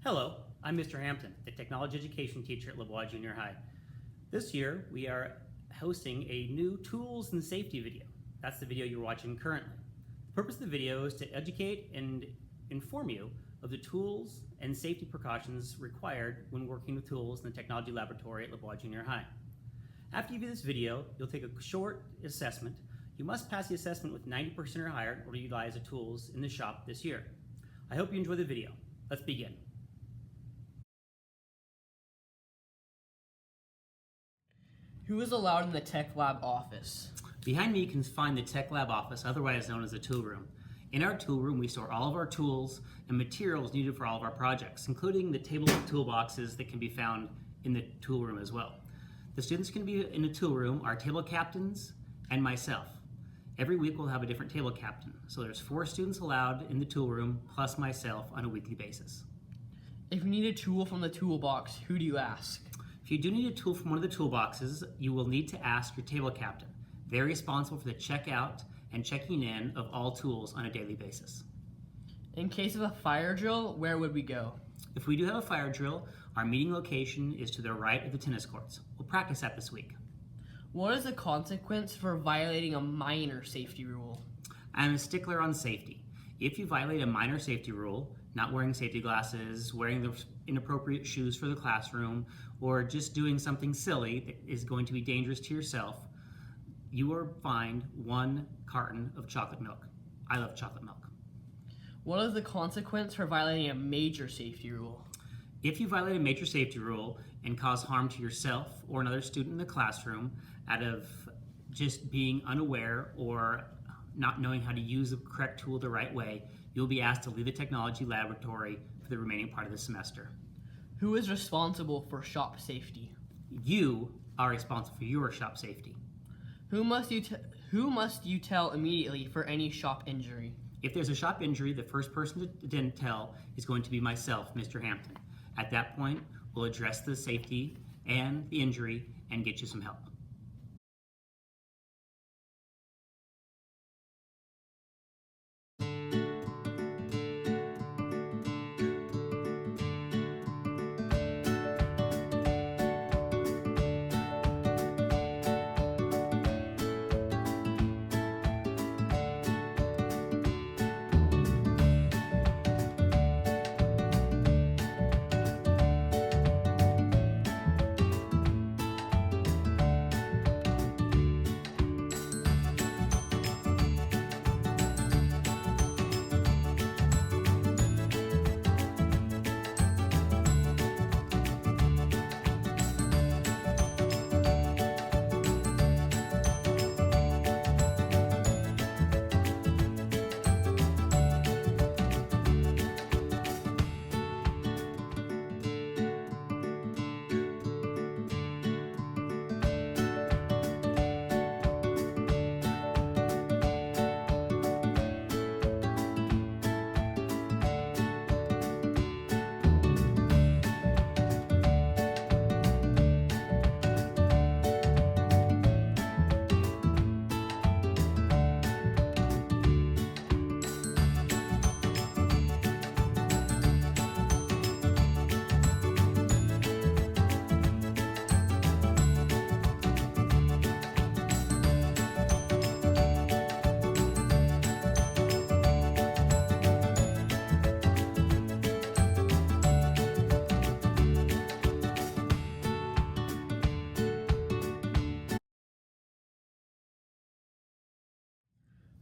Hello, I'm Mr. Hampton, the technology education teacher at LeBois Junior High. This year, we are hosting a new tools and safety video. That's the video you're watching currently. The purpose of the video is to educate and inform you of the tools and safety precautions required when working with tools in the technology laboratory at LeBois Junior High. After you view this video, you'll take a short assessment. You must pass the assessment with 90% or higher in order to utilize the tools in the shop this year. I hope you enjoy the video. Let's begin. Who is allowed in the Tech Lab office? Behind me you can find the Tech Lab office, otherwise known as the tool room. In our tool room, we store all of our tools and materials needed for all of our projects, including the table of toolboxes that can be found in the tool room as well. The students can be in the tool room, our table captains, and myself. Every week we'll have a different table captain. So there's 4 students allowed in the tool room, plus myself on a weekly basis. If you need a tool from the toolbox, who do you ask? If you do need a tool from one of the toolboxes, you will need to ask your table captain. They're responsible for the checkout and checking in of all tools on a daily basis. In case of a fire drill, where would we go? If we do have a fire drill, our meeting location is to the right of the tennis courts. We'll practice that this week. What is the consequence for violating a minor safety rule? I'm a stickler on safety. If you violate a minor safety rule, not wearing safety glasses, wearing the inappropriate shoes for the classroom, or just doing something silly that is going to be dangerous to yourself, you are fined 1 carton of chocolate milk. I love chocolate milk. What is the consequence for violating a major safety rule? If you violate a major safety rule and cause harm to yourself or another student in the classroom out of just being unaware or not knowing how to use the correct tool the right way, you'll be asked to leave the technology laboratory for the remaining part of the semester. Who is responsible for shop safety? You are responsible for your shop safety. Who must you tell immediately for any shop injury? If there's a shop injury, the first person to tell is going to be myself, Mr. Hampton. At that point, we'll address the safety and the injury and get you some help.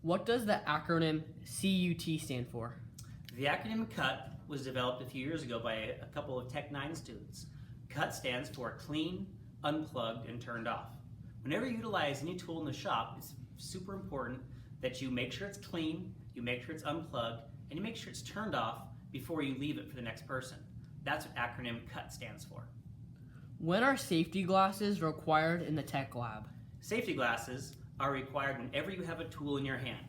What does the acronym CUT stand for? The acronym CUT was developed a few years ago by a couple of Tech 9 students. CUT stands for Clean, Unplugged, and Turned Off. Whenever you utilize any tool in the shop, it's super important that you make sure it's clean, you make sure it's unplugged, and you make sure it's turned off before you leave it for the next person. That's what acronym CUT stands for. When are safety glasses required in the Tech Lab? Safety glasses are required whenever you have a tool in your hand.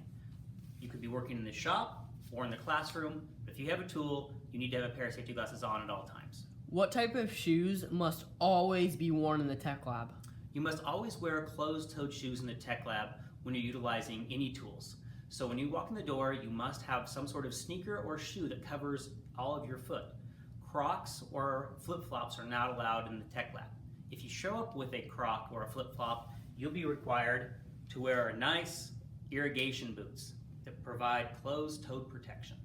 You could be working in the shop or in the classroom, but if you have a tool, you need to have a pair of safety glasses on at all times. What type of shoes must always be worn in the Tech Lab? You must always wear closed-toed shoes in the Tech Lab when you're utilizing any tools. So when you walk in the door, you must have some sort of sneaker or shoe that covers all of your foot. Crocs or flip-flops are not allowed in the tech lab. If you show up with a Croc or a flip-flop, you'll be required to wear nice irrigation boots that provide closed-toed protection.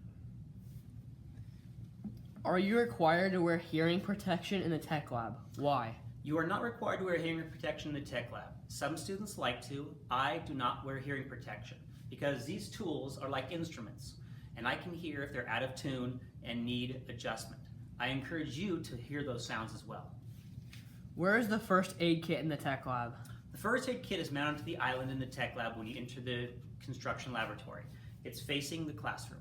Are you required to wear hearing protection in the tech lab? Why? You are not required to wear hearing protection in the tech lab. Some students like to. I do not wear hearing protection because these tools are like instruments, and I can hear if they're out of tune and need adjustment. I encourage you to hear those sounds as well. Where is the first aid kit in the tech lab? The first aid kit is mounted to the island in the tech lab when you enter the construction laboratory. It's facing the classroom.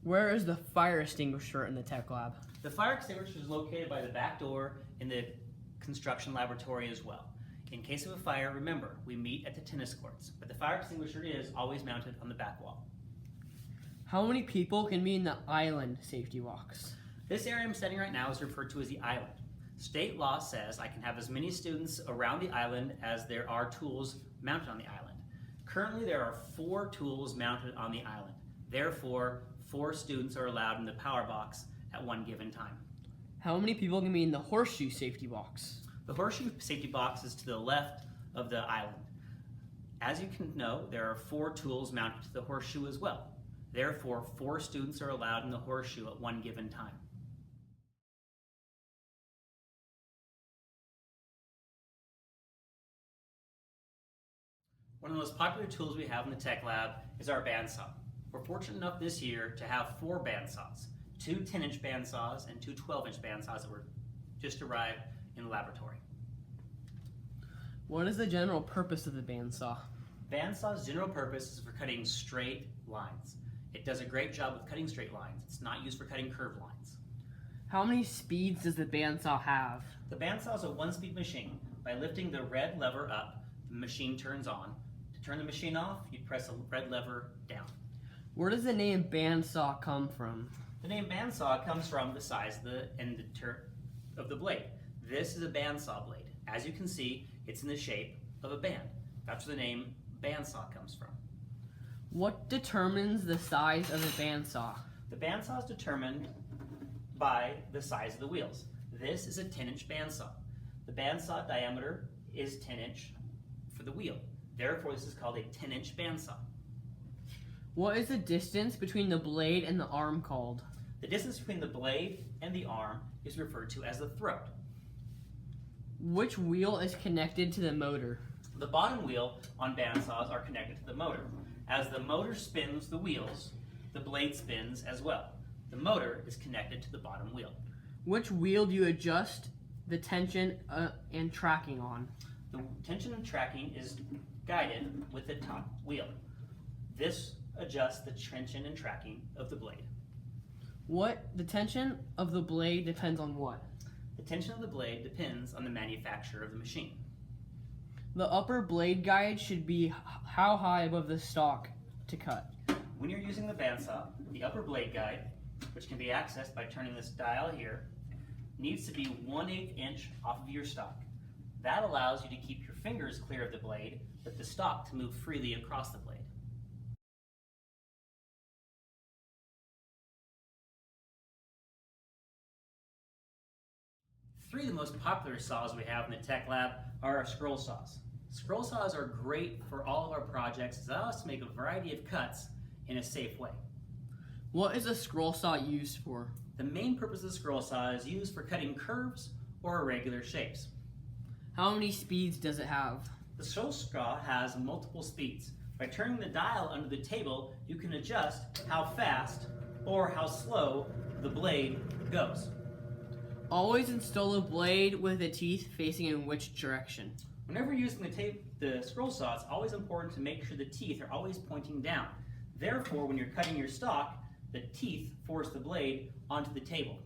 Where is the fire extinguisher in the tech lab? The fire extinguisher is located by the back door in the construction laboratory as well. In case of a fire, remember, we meet at the tennis courts, but the fire extinguisher is always mounted on the back wall. How many people can be in the island safety walks? This area I'm standing right now is referred to as the island. State law says I can have as many students around the island as there are tools mounted on the island. Currently, there are 4 tools mounted on the island. Therefore, 4 students are allowed in the power box at one given time. How many people can be in the horseshoe safety box? The horseshoe safety box is to the left of the island. As you can know, there are 4 tools mounted to the horseshoe as well. Therefore, 4 students are allowed in the horseshoe at one given time. One of the most popular tools we have in the tech lab is our bandsaw. We're fortunate enough this year to have 4 bandsaws, 2 10-inch bandsaws and 2 12-inch bandsaws that were just arrived in the laboratory. What is the general purpose of the bandsaw? Bandsaw's general purpose is for cutting straight lines. It does a great job with cutting straight lines. It's not used for cutting curved lines. How many speeds does the bandsaw have? The bandsaw is a 1-speed machine. By lifting the red lever up, the machine turns on. To turn the machine off, you press the red lever down. Where does the name bandsaw come from? The name bandsaw comes from the size of the end of the blade. This is a bandsaw blade. As you can see, it's in the shape of a band. That's where the name bandsaw comes from. What determines the size of the bandsaw? The bandsaw is determined by the size of the wheels. This is a 10-inch bandsaw. The bandsaw diameter is 10-inch for the wheel. Therefore, this is called a 10-inch bandsaw. What is the distance between the blade and the arm called? The distance between the blade and the arm is referred to as the throat. Which wheel is connected to the motor? The bottom wheel on bandsaws are connected to the motor. As the motor spins the wheels, the blade spins as well. The motor is connected to the bottom wheel. Which wheel do you adjust the tension and tracking on? The tension and tracking is guided with the top wheel. This adjusts the tension and tracking of the blade. The tension of the blade depends on what? The tension of the blade depends on the manufacturer of the machine. The upper blade guide should be how high above the stock to cut? When you're using the bandsaw, the upper blade guide, which can be accessed by turning this dial here, needs to be 1/8 inch off of your stock. That allows you to keep your fingers clear of the blade, but the stock to move freely across the blade. Three of the most popular saws we have in the tech lab are our scroll saws. Scroll saws are great for all of our projects. They allow us to make a variety of cuts in a safe way. What is a scroll saw used for? The main purpose of the scroll saw is used for cutting curves or irregular shapes. How many speeds does it have? The scroll saw has multiple speeds. By turning the dial under the table, you can adjust how fast or how slow the blade goes. Always install a blade with the teeth facing in which direction? Whenever you're using the scroll saw, it's always important to make sure the teeth are always pointing down. Therefore, when you're cutting your stock, the teeth force the blade onto the table.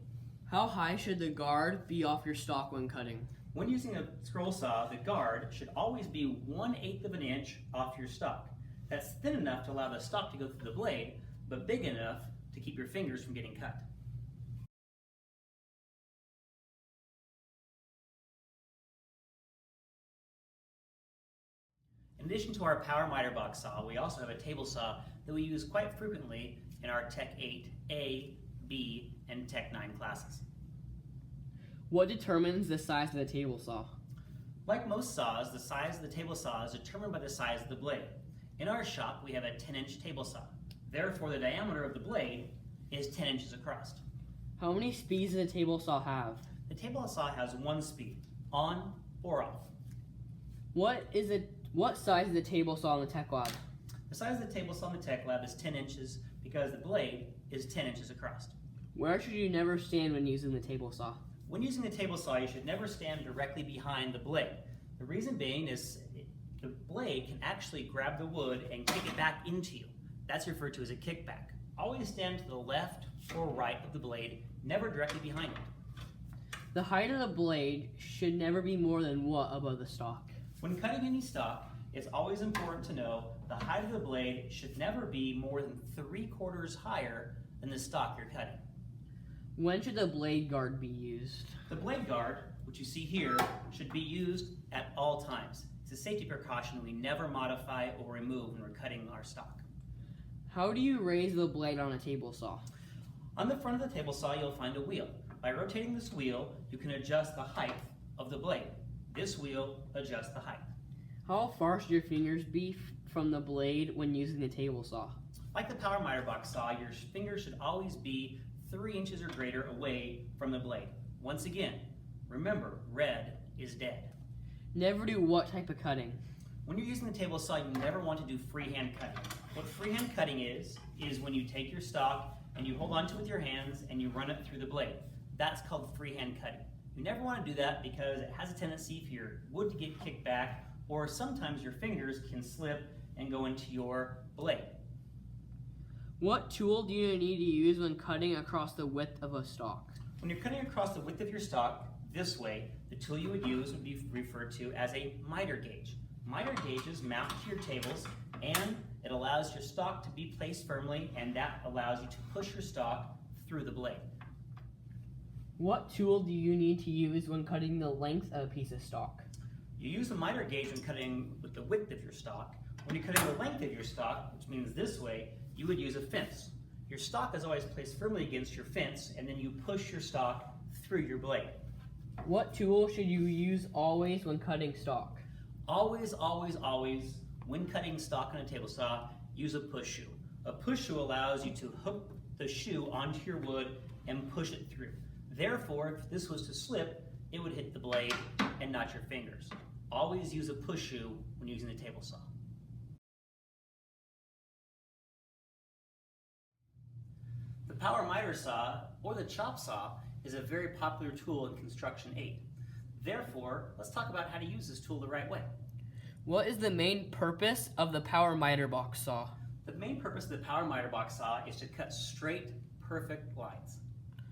How high should the guard be off your stock when cutting? When using a scroll saw, the guard should always be 1/8 of an inch off your stock. That's thin enough to allow the stock to go through the blade, but big enough to keep your fingers from getting cut. In addition to our power miter box saw, we also have a table saw that we use quite frequently in our Tech 8A B, and Tech 9 classes. What determines the size of the table saw? Like most saws, the size of the table saw is determined by the size of the blade. In our shop, we have a 10-inch table saw. Therefore, the diameter of the blade is 10 inches across. How many speeds does a table saw have? The table saw has one speed, on or off. What size is the table saw in the tech lab? The size of the table saw in the tech lab is 10 inches because the blade is 10 inches across. Where should you never stand when using the table saw? When using the table saw, you should never stand directly behind the blade. The reason being is the blade can actually grab the wood and kick it back into you. That's referred to as a kickback. Always stand to the left or right of the blade, never directly behind it. The height of the blade should never be more than what above the stock? When cutting any stock, it's always important to know the height of the blade should never be more than 3/4 higher than the stock you're cutting. When should the blade guard be used? The blade guard, which you see here, should be used at all times. It's a safety precaution we never modify or remove when we're cutting our stock. How do you raise the blade on a table saw? On the front of the table saw, you'll find a wheel. By rotating this wheel, you can adjust the height of the blade. This wheel adjusts the height. How far should your fingers be from the blade when using the table saw? Like the power miter box saw, your fingers should always be 3 inches or greater away from the blade. Once again, remember, red is dead. Never do what type of cutting? When you're using the table saw, you never want to do freehand cutting. What freehand cutting is when you take your stock and you hold onto it with your hands and you run it through the blade. That's called freehand cutting. You never want to do that because it has a tendency for your wood to get kicked back, or sometimes your fingers can slip and go into your blade. What tool do you need to use when cutting across the width of a stock? When you're cutting across the width of your stock this way, the tool you would use would be referred to as a miter gauge. Miter gauges mount to your tables, and it allows your stock to be placed firmly, and that allows you to push your stock through the blade. What tool do you need to use when cutting the length of a piece of stock? You use a miter gauge when cutting with the width of your stock. When you're cutting the length of your stock, which means this way, you would use a fence. Your stock is always placed firmly against your fence, and then you push your stock through your blade. What tool should you use always when cutting stock? Always, always, always, when cutting stock on a table saw, use a push shoe. A push shoe allows you to hook the shoe onto your wood and push it through. Therefore, if this was to slip, it would hit the blade and not your fingers. Always use a push shoe when using the table saw. The power miter saw, or the chop saw, is a very popular tool in construction aid. Therefore, let's talk about how to use this tool the right way. What is the main purpose of the power miter box saw? The main purpose of the power miter box saw is to cut straight, perfect lines.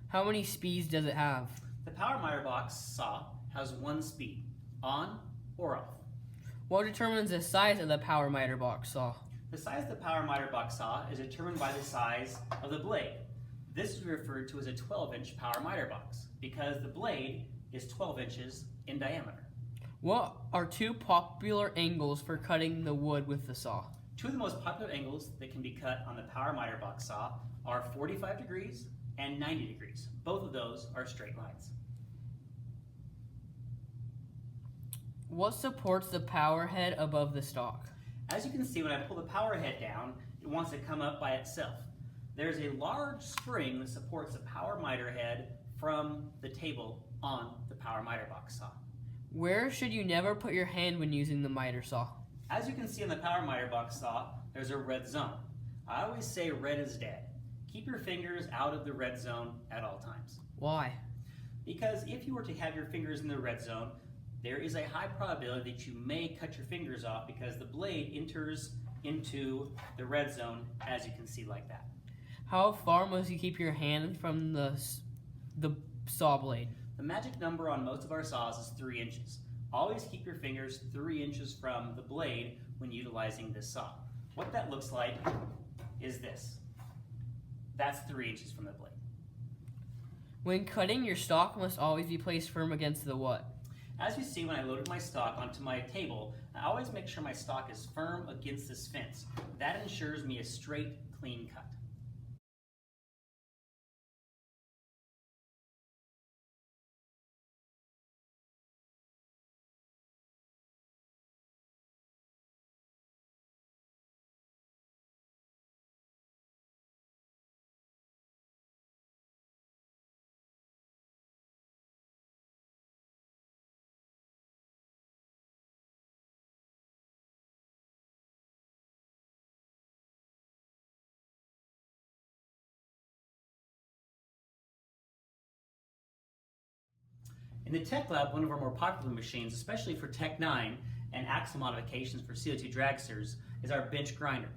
How many speeds does it have? The power miter box saw has one speed, on or off. What determines the size of the power miter box saw? The size of the power miter box saw is determined by the size of the blade. This is referred to as a 12-inch power miter box because the blade is 12 inches in diameter. What are two popular angles for cutting the wood with the saw? Two of the most popular angles that can be cut on the power miter box saw are 45 degrees and 90 degrees. Both of those are straight lines. What supports the power head above the stock? As you can see, when I pull the power head down, it wants to come up by itself. There's a large spring that supports the power miter head from the table on the power miter box saw. Where should you never put your hand when using the miter saw? As you can see on the power miter box saw, there's a red zone. I always say red is dead. Keep your fingers out of the red zone at all times. Why? Because if you were to have your fingers in the red zone, there is a high probability that you may cut your fingers off because the blade enters into the red zone, as you can see like that. How far must you keep your hand from the saw blade? The magic number on most of our saws is 3 inches. Always keep your fingers 3 inches from the blade when utilizing this saw. What that looks like is this. That's 3 inches from the blade. When cutting, your stock must always be placed firm against the what? As you see, when I loaded my stock onto my table, I always make sure my stock is firm against this fence. That ensures me a straight, clean cut. In the Tech Lab, one of our more popular machines, especially for Tech 9 and axle modifications for CO2 dragsters, is our bench grinder.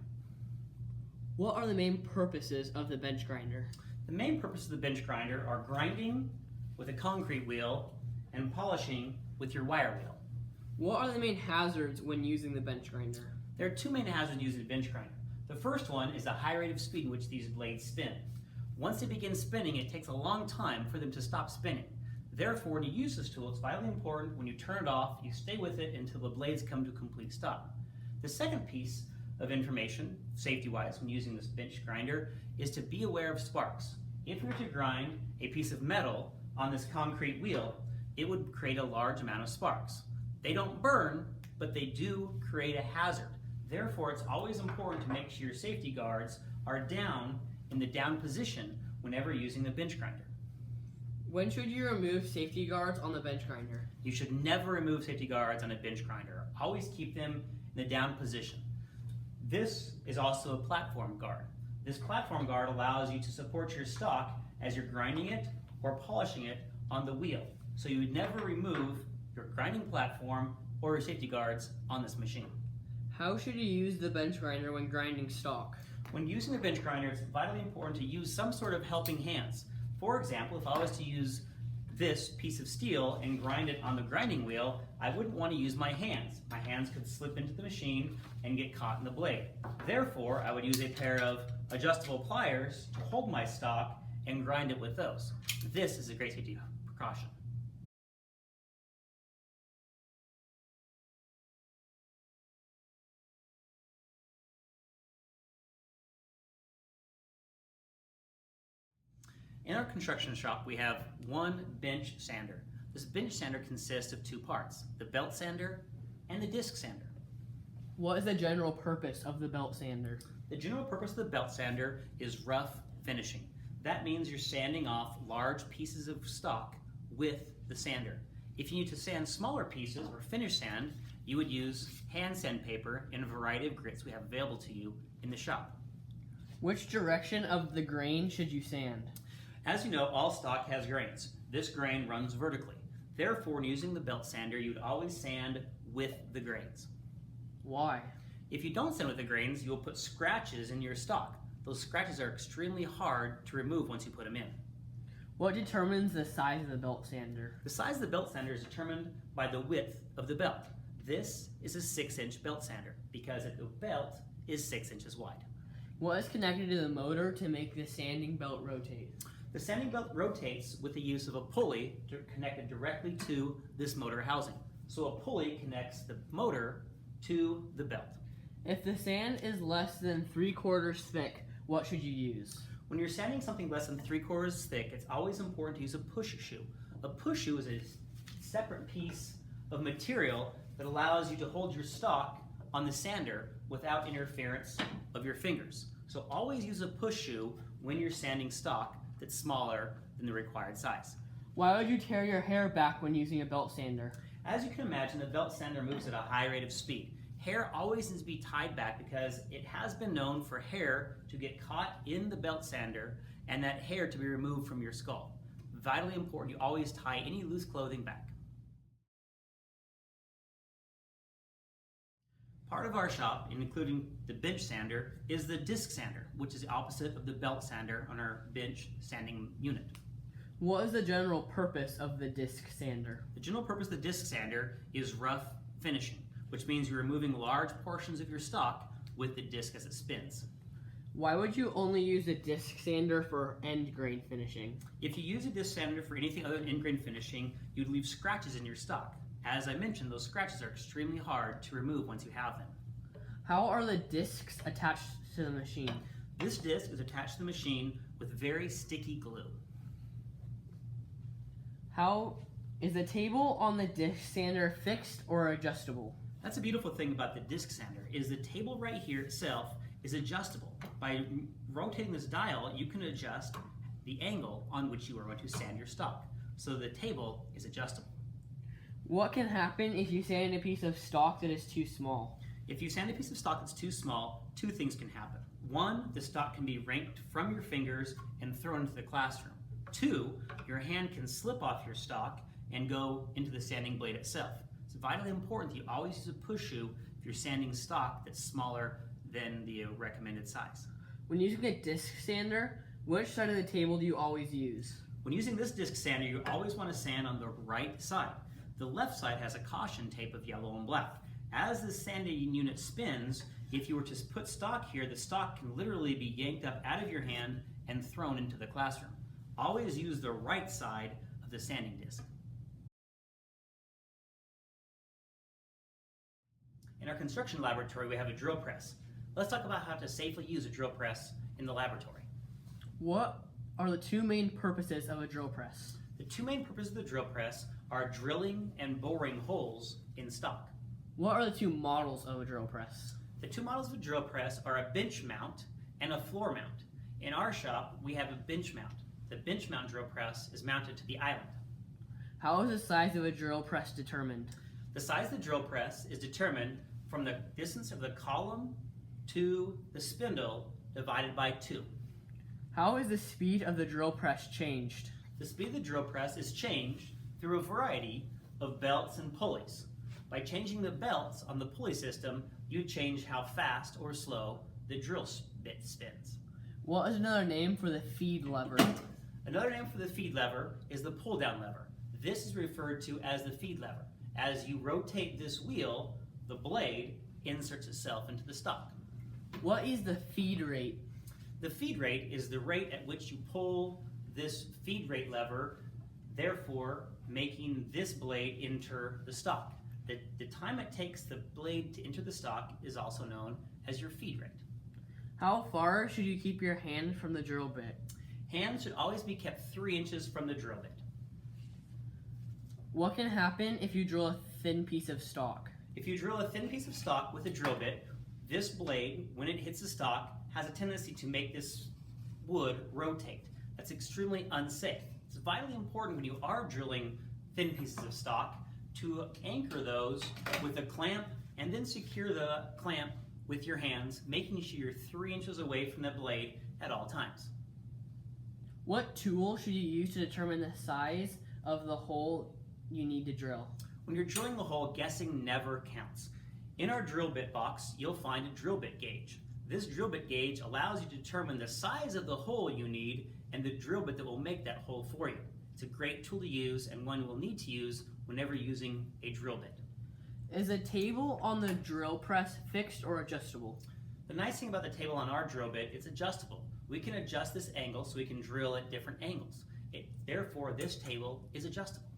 What are the main purposes of the bench grinder? The main purpose of the bench grinder are grinding with a concrete wheel and polishing with your wire wheel. What are the main hazards when using the bench grinder? There are two main hazards using the bench grinder. The first one is the high rate of speed in which these blades spin. Once they begin spinning, it takes a long time for them to stop spinning. Therefore, when you use this tool, it's vitally important when you turn it off, you stay with it until the blades come to a complete stop. The second piece of information, safety-wise, when using this bench grinder, is to be aware of sparks. If we were to grind a piece of metal on this concrete wheel, it would create a large amount of sparks. They don't burn, but they do create a hazard. Therefore, it's always important to make sure your safety guards are down in the down position whenever using the bench grinder. When should you remove safety guards on the bench grinder? You should never remove safety guards on a bench grinder. Always keep them in the down position. This is also a platform guard. This platform guard allows you to support your stock as you're grinding it or polishing it on the wheel. So you would never remove your grinding platform or your safety guards on this machine. How should you use the bench grinder when grinding stock? When using the bench grinder, it's vitally important to use some sort of helping hands. For example, if I was to use this piece of steel and grind it on the grinding wheel, I wouldn't want to use my hands. My hands could slip into the machine and get caught in the blade. Therefore, I would use a pair of adjustable pliers to hold my stock and grind it with those. This is a great safety precaution. In our construction shop, we have one bench sander. This bench sander consists of two parts, the belt sander and the disc sander. What is the general purpose of the belt sander? The general purpose of the belt sander is rough finishing. That means you're sanding off large pieces of stock with the sander. If you need to sand smaller pieces or finish sand, you would use hand sandpaper in a variety of grits we have available to you in the shop. Which direction of the grain should you sand? As you know, all stock has grains. This grain runs vertically. Therefore, when using the belt sander, you would always sand with the grains. Why? If you don't sand with the grains, you'll put scratches in your stock. Those scratches are extremely hard to remove once you put them in. What determines the size of the belt sander? The size of the belt sander is determined by the width of the belt. This is a 6-inch belt sander because the belt is 6 inches wide. What is connected to the motor to make the sanding belt rotate? The sanding belt rotates with the use of a pulley connected directly to this motor housing. So a pulley connects the motor to the belt. If the sand is less than 3/4 thick, what should you use? When you're sanding something less than 3/4 thick, it's always important to use a push shoe. A push shoe is a separate piece of material that allows you to hold your stock on the sander without interference of your fingers. So always use a push shoe when you're sanding stock that's smaller than the required size. Why would you tear your hair back when using a belt sander? As you can imagine, the belt sander moves at a high rate of speed. Hair always needs to be tied back because it has been known for hair to get caught in the belt sander and that hair to be removed from your skull. Vitally important, you always tie any loose clothing back. Part of our shop, including the bench sander, is the disc sander, which is the opposite of the belt sander on our bench sanding unit. What is the general purpose of the disc sander? The general purpose of the disc sander is rough finishing, which means you're removing large portions of your stock with the disc as it spins. Why would you only use a disc sander for end grain finishing? If you use a disc sander for anything other than end grain finishing, you'd leave scratches in your stock. As I mentioned, those scratches are extremely hard to remove once you have them. How are the discs attached to the machine? This disc is attached to the machine with very sticky glue. How is the table on the disc sander fixed or adjustable? That's a beautiful thing about the disc sander, is the table right here itself is adjustable. By rotating this dial, you can adjust the angle on which you are going to sand your stock. So the table is adjustable. What can happen if you sand a piece of stock that is too small? If you sand a piece of stock that's too small, two things can happen. One, the stock can be ranked from your fingers and thrown into the classroom. Two, your hand can slip off your stock and go into the sanding blade itself. It's vitally important that you always use a push shoe if you're sanding stock that's smaller than the recommended size. When using a disc sander, which side of the table do you always use? When using this disc sander, you always want to sand on the right side. The left side has a caution tape of yellow and black. As the sanding unit spins, if you were to put stock here, the stock can literally be yanked up out of your hand and thrown into the classroom. Always use the right side of the sanding disc. In our construction laboratory, we have a drill press. Let's talk about how to safely use a drill press in the laboratory. What are the two main purposes of a drill press? The two main purposes of the drill press are drilling and boring holes in stock. What are the two models of a drill press? The two models of a drill press are a bench mount and a floor mount. In our shop, we have a bench mount. The bench mount drill press is mounted to the island. How is the size of a drill press determined? The size of the drill press is determined from the distance of the column to the spindle divided by 2. How is the speed of the drill press changed? The speed of the drill press is changed through a variety of belts and pulleys. By changing the belts on the pulley system, you change how fast or slow the drill bit spins. What is another name for the feed lever? Another name for the feed lever is the pull down lever. This is referred to as the feed lever. As you rotate this wheel, the blade inserts itself into the stock. What is the feed rate? The feed rate is the rate at which you pull this feed rate lever, therefore making this blade enter the stock. The time it takes the blade to enter the stock is also known as your feed rate. How far should you keep your hand from the drill bit? Hands should always be kept 3 inches from the drill bit. What can happen if you drill a thin piece of stock? If you drill a thin piece of stock with a drill bit, this blade, when it hits the stock, has a tendency to make this wood rotate. That's extremely unsafe. It's vitally important when you are drilling thin pieces of stock to anchor those with a clamp and then secure the clamp with your hands, making sure you're 3 inches away from the blade at all times. What tool should you use to determine the size of the hole you need to drill? When you're drilling the hole, guessing never counts. In our drill bit box, you'll find a drill bit gauge. This drill bit gauge allows you to determine the size of the hole you need and the drill bit that will make that hole for you. It's a great tool to use and one you will need to use whenever using a drill bit. Is the table on the drill press fixed or adjustable? The nice thing about the table on our drill bit, it's adjustable. We can adjust this angle so we can drill at different angles. Therefore, this table is adjustable.